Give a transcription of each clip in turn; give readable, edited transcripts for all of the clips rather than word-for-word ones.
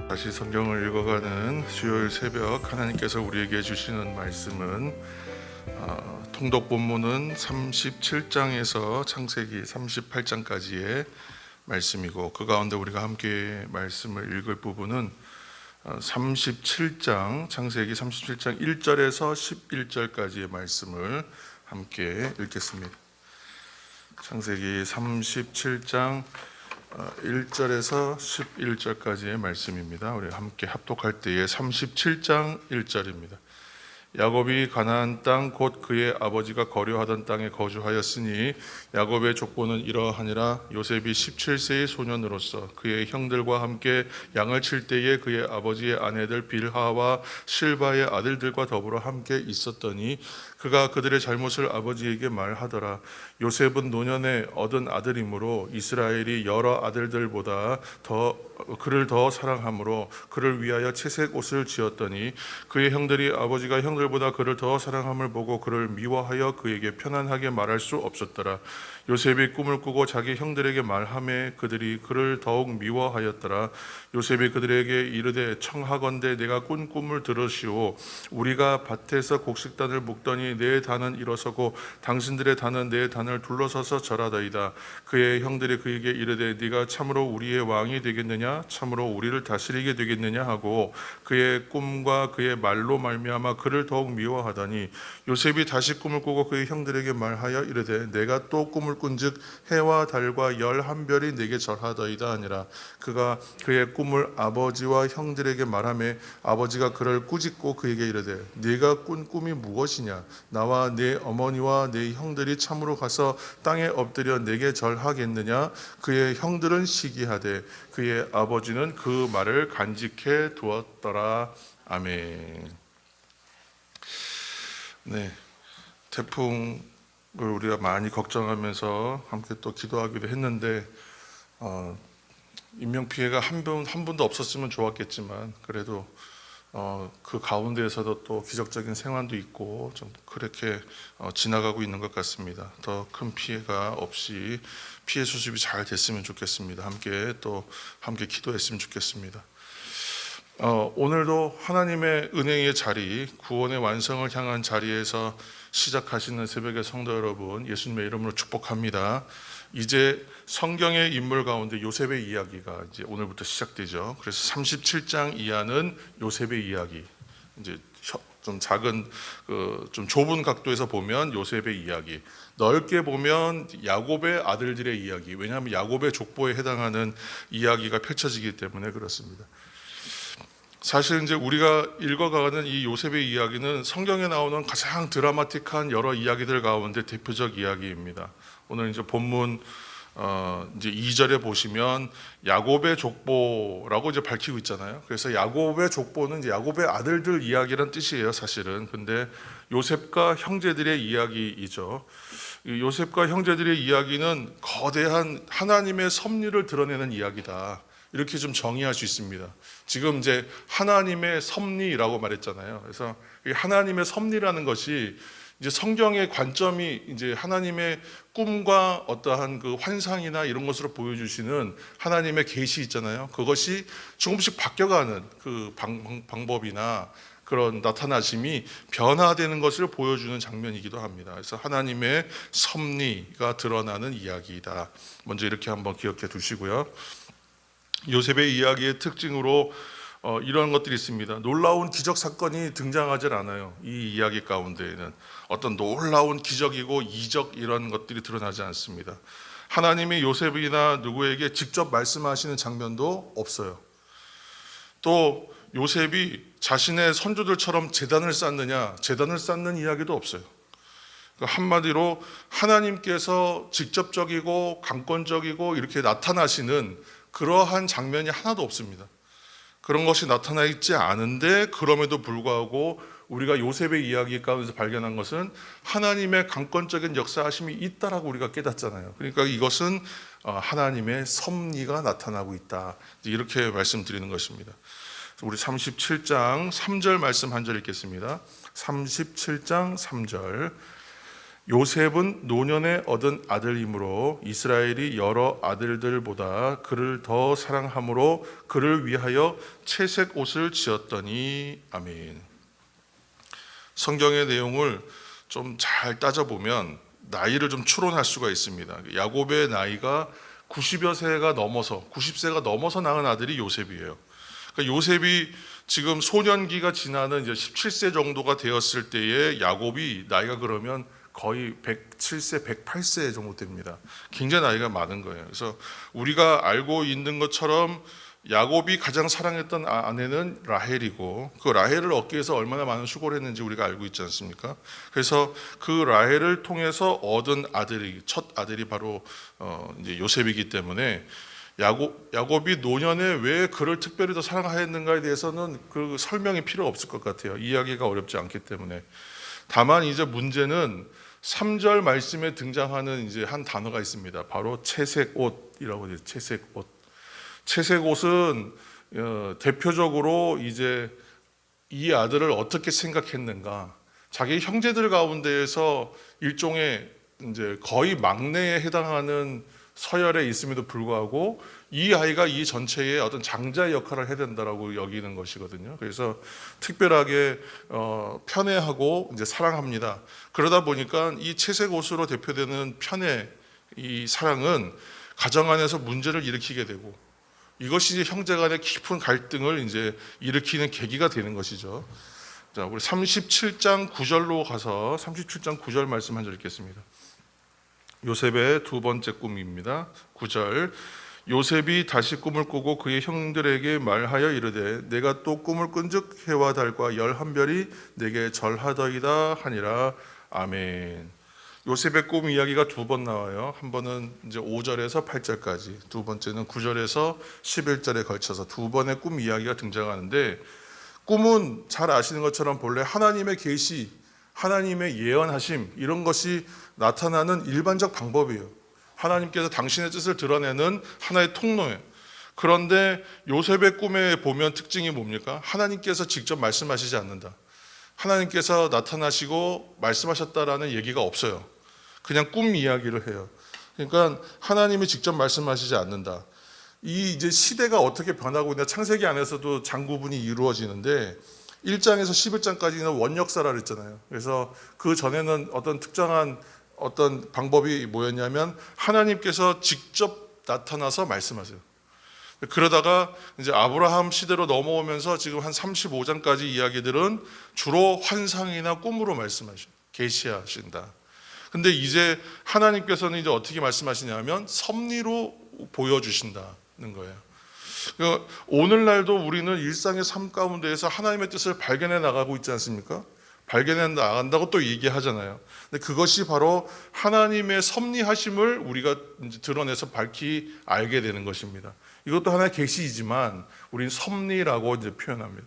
다시 성경을 읽어가는 수요일 새벽, 하나님께서 우리에게 주시는 말씀은 통독 본문은 37장에서 창세기 38장까지의 말씀이고, 그 가운데 우리가 함께 말씀을 읽을 부분은 37장, 창세기 37장 1절에서 11절까지의 말씀을 함께 읽겠습니다. 창세기 37장 1절에서 11절까지의 말씀입니다. 우리 함께 합독할 때에 37장 1절입니다. 야곱이 가나안 땅 곧 그의 아버지가 거류하던 땅에 거주하였으니 야곱의 족보는 이러하니라. 요셉이 17세의 소년으로서 그의 형들과 함께 양을 칠 때에 그의 아버지의 아내들 빌하와 실바의 아들들과 더불어 함께 있었더니 그가 그들의 잘못을 아버지에게 말하더라. 요셉은 노년에 얻은 아들이므로 이스라엘이 여러 아들들보다 그를 더 사랑하므로 그를 위하여 채색 옷을 지었더니 그의 형들이 아버지가 형들보다 그를 더 사랑함을 보고 그를 미워하여 그에게 편안하게 말할 수 없었더라. 요셉이 꿈을 꾸고 자기 형들에게 말하매 그들이 그를 더욱 미워하였더라. 요셉이 그들에게 이르되 청하건대 내가 꾼 꿈을 들으시오. 우리가 밭에서 곡식단을 묶더니 내 단은 일어서고 당신들의 단은 내 단을 둘러서서 절하더이다. 그의 형들이 그에게 이르되 네가 참으로 우리의 왕이 되겠느냐, 참으로 우리를 다스리게 되겠느냐 하고 그의 꿈과 그의 말로 말미암아 그를 더욱 미워하더니 요셉이 다시 꿈을 꾸고 그의 형들에게 말하여 이르되 내가 또 꿈을 꾼즉 해와 달과 11별이 내게 절하더이다 하니라. 그가 그의 꿈을 아버지와 형들에게 말하며 아버지가 그를 꾸짖고 그에게 이르되 네가 꾼 꿈이 무엇이냐, 나와 네 어머니와 네 형들이 참으로 가서 땅에 엎드려 내게 절하겠느냐. 그의 형들은 시기하되 그의 아버지는 그 말을 간직해 두었더라. 아멘. 네, 태풍을 우리가 많이 걱정하면서 함께 또 기도하기도 했는데 인명피해가 한 분도 없었으면 좋았겠지만 그래도 그 가운데에서도 또 기적적인 생환도 있고 좀 그렇게 지나가고 있는 것 같습니다. 더 큰 피해가 없이 피해 수습이 잘 됐으면 좋겠습니다. 함께 기도했으면 좋겠습니다. 오늘도 하나님의 은혜의 자리, 구원의 완성을 향한 자리에서 시작하시는 새벽의 성도 여러분, 예수님의 이름으로 축복합니다. 이제 성경의 인물 가운데 요셉의 이야기가 이제 오늘부터 시작되죠. 그래서 37장 이하는 요셉의 이야기, 이제 좀 작은 좀 좁은 각도에서 보면 요셉의 이야기, 넓게 보면 야곱의 아들들의 이야기, 왜냐하면 야곱의 족보에 해당하는 이야기가 펼쳐지기 때문에 그렇습니다. 사실 이제 우리가 읽어가는 이 요셉의 이야기는 성경에 나오는 가장 드라마틱한 여러 이야기들 가운데 대표적 이야기입니다. 오늘 이제 본문 이제 2절에 보시면 야곱의 족보라고 이제 밝히고 있잖아요. 그래서 야곱의 족보는 이제 야곱의 아들들 이야기란 뜻이에요, 사실은. 근데 요셉과 형제들의 이야기이죠. 요셉과 형제들의 이야기는 거대한 하나님의 섭리를 드러내는 이야기다, 이렇게 좀 정의할 수 있습니다. 지금 이제 하나님의 섭리라고 말했잖아요. 그래서 하나님의 섭리라는 것이 이제 성경의 관점이 이제 하나님의 꿈과 어떠한 그 환상이나 이런 것으로 보여주시는 하나님의 계시 있잖아요. 그것이 조금씩 바뀌어가는 그 방법이나 그런 나타나심이 변화되는 것을 보여주는 장면이기도 합니다. 그래서 하나님의 섭리가 드러나는 이야기이다. 먼저 이렇게 한번 기억해 두시고요. 요셉의 이야기의 특징으로 이런 것들이 있습니다. 놀라운 기적 사건이 등장하지 않아요. 이 이야기 가운데에는 어떤 놀라운 기적이고 이적 이런 것들이 드러나지 않습니다. 하나님이 요셉이나 누구에게 직접 말씀하시는 장면도 없어요. 또 요셉이 자신의 선조들처럼 제단을 쌓는 이야기도 없어요. 한마디로 하나님께서 직접적이고 강권적이고 이렇게 나타나시는 그러한 장면이 하나도 없습니다. 그런 것이 나타나 있지 않은데 그럼에도 불구하고 우리가 요셉의 이야기 가운데서 발견한 것은 하나님의 강권적인 역사하심이 있다라고 우리가 깨닫잖아요. 그러니까 이것은 하나님의 섭리가 나타나고 있다, 이렇게 말씀드리는 것입니다. 우리 37장 3절 말씀 한 절 읽겠습니다. 37장 3절. 요셉은 노년에 얻은 아들이므로 이스라엘이 여러 아들들보다 그를 더 사랑함으로 그를 위하여 채색 옷을 지었더니. 아멘. 성경의 내용을 좀 잘 따져보면 나이를 좀 추론할 수가 있습니다. 야곱의 나이가 90여 세가 넘어서 90세가 넘어서 낳은 아들이 요셉이에요. 그러니까 요셉이 지금 소년기가 지나는 이제 17세 정도가 되었을 때에 야곱이 나이가 그러면 거의 107세, 108세 정도 됩니다. 굉장히 나이가 많은 거예요. 그래서 우리가 알고 있는 것처럼 야곱이 가장 사랑했던 아내는 라헬이고, 그 라헬을 얻기 위해서 얼마나 많은 수고를 했는지 우리가 알고 있지 않습니까? 그래서 그 라헬을 통해서 얻은 아들이, 첫 아들이 바로 이제 요셉이기 때문에 야곱이 노년에 왜 그를 특별히 더 사랑하였는가에 대해서는 그 설명이 필요 없을 것 같아요. 이야기가 어렵지 않기 때문에. 다만 이제 문제는 3절 말씀에 등장하는 이제 한 단어가 있습니다. 바로 채색 옷이라고 해요. 채색 옷. 채색 옷은 대표적으로 이제 이 아들을 어떻게 생각했는가, 자기 형제들 가운데에서 일종의 이제 거의 막내에 해당하는 서열에 있음에도 불구하고 이 아이가 이 전체의 어떤 장자의 역할을 해야 된다라고 여기는 것이거든요. 그래서 특별하게 편애하고 이제 사랑합니다. 그러다 보니까 이 채색 옷으로 대표되는 편애, 이 사랑은 가정 안에서 문제를 일으키게 되고, 이것이 형제 간의 깊은 갈등을 이제 일으키는 계기가 되는 것이죠. 자, 우리 37장 9절로 가서 37장 9절 말씀 한 절 읽겠습니다. 요셉의 두 번째 꿈입니다. 9절. 요셉이 다시 꿈을 꾸고 그의 형들에게 말하여 이르되 내가 또 꿈을 꾼즉 해와 달과 11별이 내게 절하더이다 하니라. 아멘. 요셉의 꿈 이야기가 두 번 나와요. 한 번은 이제 5절에서 8절까지, 두 번째는 9절에서 11절에 걸쳐서 두 번의 꿈 이야기가 등장하는데, 꿈은 잘 아시는 것처럼 본래 하나님의 계시, 하나님의 예언하심, 이런 것이 나타나는 일반적 방법이에요. 하나님께서 당신의 뜻을 드러내는 하나의 통로예요. 그런데 요셉의 꿈에 보면 특징이 뭡니까? 하나님께서 직접 말씀하시지 않는다. 하나님께서 나타나시고 말씀하셨다라는 얘기가 없어요. 그냥 꿈 이야기를 해요. 그러니까 하나님이 직접 말씀하시지 않는다. 이 이제 시대가 어떻게 변하고 있냐, 창세기 안에서도 장구분이 이루어지는데 1장에서 11장까지는 원역사라 그랬잖아요. 그래서 그 전에는 어떤 특정한 어떤 방법이 뭐였냐면 하나님께서 직접 나타나서 말씀하세요. 그러다가 이제 아브라함 시대로 넘어오면서 지금 한 35장까지 이야기들은 주로 환상이나 꿈으로 말씀하셔요. 계시하신다. 근데 이제 하나님께서는 이제 어떻게 말씀하시냐면 섭리로 보여주신다는 거예요. 그러니까 오늘날도 우리는 일상의 삶 가운데에서 하나님의 뜻을 발견해 나가고 있지 않습니까? 발견해 나간다고 또 얘기하잖아요. 근데 그것이 바로 하나님의 섭리하심을 우리가 이제 드러내서 밝히 알게 되는 것입니다. 이것도 하나의 계시이지만 우리는 섭리라고 이제 표현합니다.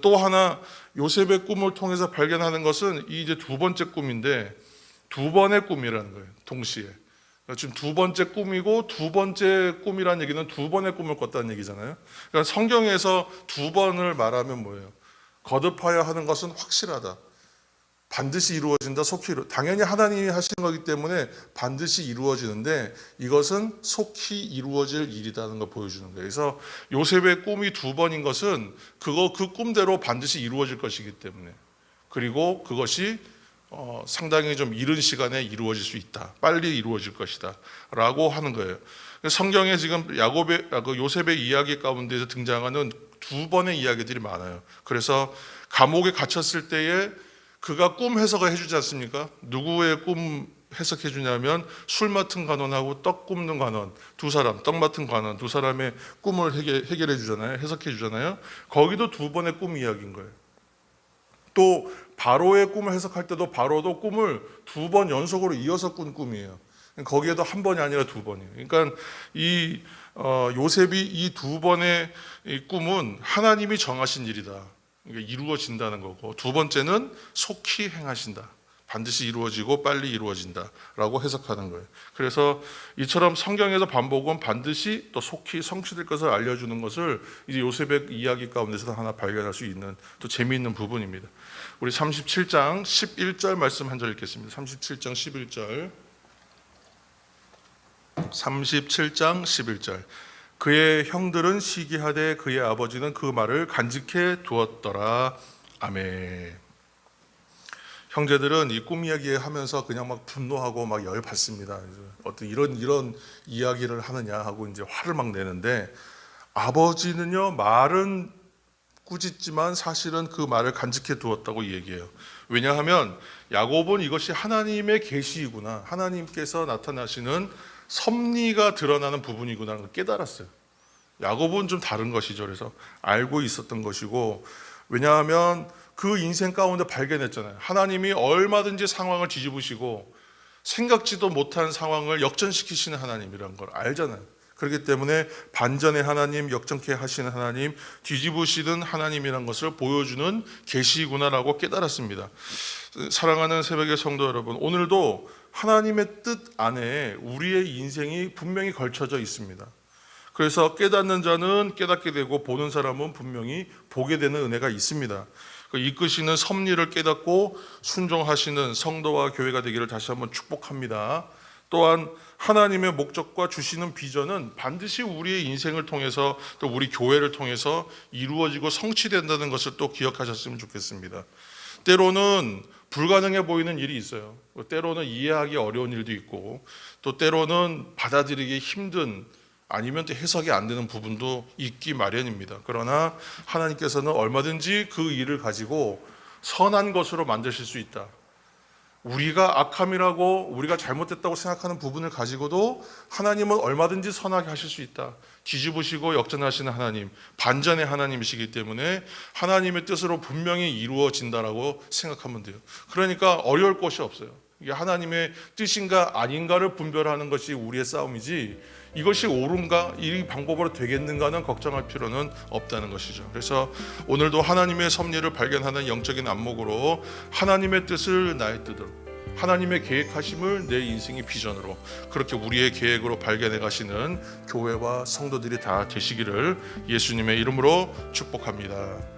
또 하나 요셉의 꿈을 통해서 발견하는 것은 이 이제 두 번째 꿈인데, 두 번의 꿈이라는 거예요. 동시에. 지금 두 번째 꿈이고, 두 번째 꿈이라는 얘기는 두 번의 꿈을 꿨다는 얘기잖아요. 그러니까 성경에서 두 번을 말하면 뭐예요? 거듭하여 하는 것은 확실하다. 반드시 이루어진다. 속히 당연히 하나님이 하신 거기 때문에 반드시 이루어지는데 이것은 속히 이루어질 일이라는 걸 보여주는 거예요. 그래서 요셉의 꿈이 두 번인 것은 그 꿈대로 반드시 이루어질 것이기 때문에, 그리고 그것이 상당히 좀 이른 시간에 이루어질 수 있다. 빨리 이루어질 것이다 라고 하는 거예요. 성경에 지금 요셉의 이야기 가운데서 등장하는 두 번의 이야기들이 많아요. 그래서 감옥에 갇혔을 때에 그가 꿈 해석을 해주지 않습니까? 누구의 꿈 해석해 주냐면 술 맡은 관원하고 떡 굽는 관원 두 사람, 떡 맡은 관원 두 사람의 꿈을 해결해 주잖아요. 해석해 주잖아요. 거기도 두 번의 꿈 이야기인 거예요. 또 바로의 꿈을 해석할 때도 바로도 꿈을 두 번 연속으로 이어서 꾼 꿈이에요. 거기에도 한 번이 아니라 두 번이에요. 그러니까 이 요셉이 이 두 번의 이 꿈은 하나님이 정하신 일이다. 그러니까 이루어진다는 거고, 두 번째는 속히 행하신다. 반드시 이루어지고 빨리 이루어진다라고 해석하는 거예요. 그래서 이처럼 성경에서 반복은 반드시 또 속히 성취될 것을 알려주는 것을 이제 요셉의 이야기 가운데서 하나 발견할 수 있는 또 재미있는 부분입니다. 우리 37장 11절 말씀 한 절 읽겠습니다. 37장 11절. 37장 11절. 그의 형들은 시기하되 그의 아버지는 그 말을 간직해 두었더라. 아멘. 형제들은 이 꿈 이야기 하면서 그냥 막 분노하고 막 열받습니다. 어떤 이런 이야기를 하느냐 하고 이제 화를 막 내는데, 아버지는요 말은 꾸짖지만 사실은 그 말을 간직해 두었다고 얘기해요. 왜냐하면 야곱은 이것이 하나님의 계시이구나, 하나님께서 나타나시는 섭리가 드러나는 부분이구나 를 깨달았어요. 야곱은 좀 다른 것이죠. 그래서 알고 있었던 것이고, 왜냐하면 그 인생 가운데 발견했잖아요. 하나님이 얼마든지 상황을 뒤집으시고 생각지도 못한 상황을 역전시키시는 하나님이라는 걸 알잖아요. 그렇기 때문에 반전의 하나님, 역전케 하시는 하나님, 뒤집으시는 하나님이라는 것을 보여주는 계시구나라고 깨달았습니다. 사랑하는 새벽의 성도 여러분, 오늘도 하나님의 뜻 안에 우리의 인생이 분명히 걸쳐져 있습니다. 그래서 깨닫는 자는 깨닫게 되고 보는 사람은 분명히 보게 되는 은혜가 있습니다. 이끄시는 섭리를 깨닫고 순종하시는 성도와 교회가 되기를 다시 한번 축복합니다. 또한 하나님의 목적과 주시는 비전은 반드시 우리의 인생을 통해서 또 우리 교회를 통해서 이루어지고 성취된다는 것을 또 기억하셨으면 좋겠습니다. 때로는 불가능해 보이는 일이 있어요. 때로는 이해하기 어려운 일도 있고, 또 때로는 받아들이기 힘든, 아니면 또 해석이 안 되는 부분도 있기 마련입니다. 그러나 하나님께서는 얼마든지 그 일을 가지고 선한 것으로 만드실 수 있다. 우리가 악함이라고, 우리가 잘못됐다고 생각하는 부분을 가지고도 하나님은 얼마든지 선하게 하실 수 있다. 뒤집으시고 역전하시는 하나님, 반전의 하나님이시기 때문에 하나님의 뜻으로 분명히 이루어진다라고 생각하면 돼요. 그러니까 어려울 것이 없어요. 이게 하나님의 뜻인가 아닌가를 분별하는 것이 우리의 싸움이지, 이것이 옳은가, 이 방법으로 되겠는가는 걱정할 필요는 없다는 것이죠. 그래서 오늘도 하나님의 섭리를 발견하는 영적인 안목으로 하나님의 뜻을 나의 뜻으로, 하나님의 계획하심을 내 인생의 비전으로, 그렇게 우리의 계획으로 발견해 가시는 교회와 성도들이 다 되시기를 예수님의 이름으로 축복합니다.